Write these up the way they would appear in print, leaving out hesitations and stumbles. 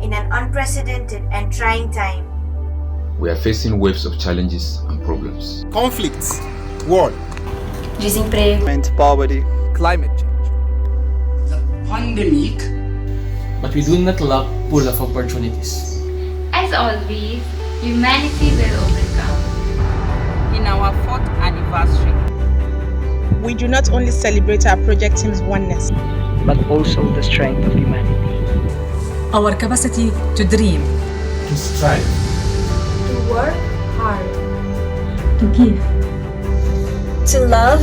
in an unprecedented and trying time. We are facing waves of challenges and problems. Conflicts, war, desemprego, poverty, climate change, the pandemic. But we do not lack full of opportunities. As always, humanity will overcome. In our 4th anniversary, we do not only celebrate our project team's oneness, but also the strength of humanity. Our capacity to dream, to strive, To work hard, to give, to love,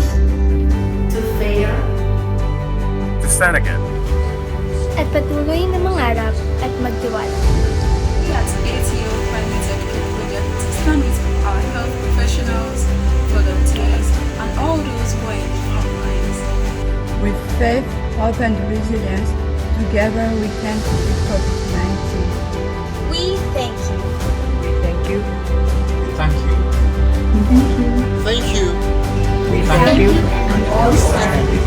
to fail, to stand again, at patuloy na mangarap at magtiwala. We at ATO ClimatEducate project stand with our health professionals, volunteers, and all those who are in the front lines. With faith, hope, and resilience, together we can defeat COVID-19. we thank you. We thank you. we thank you. thank you. We thank you. And all stand.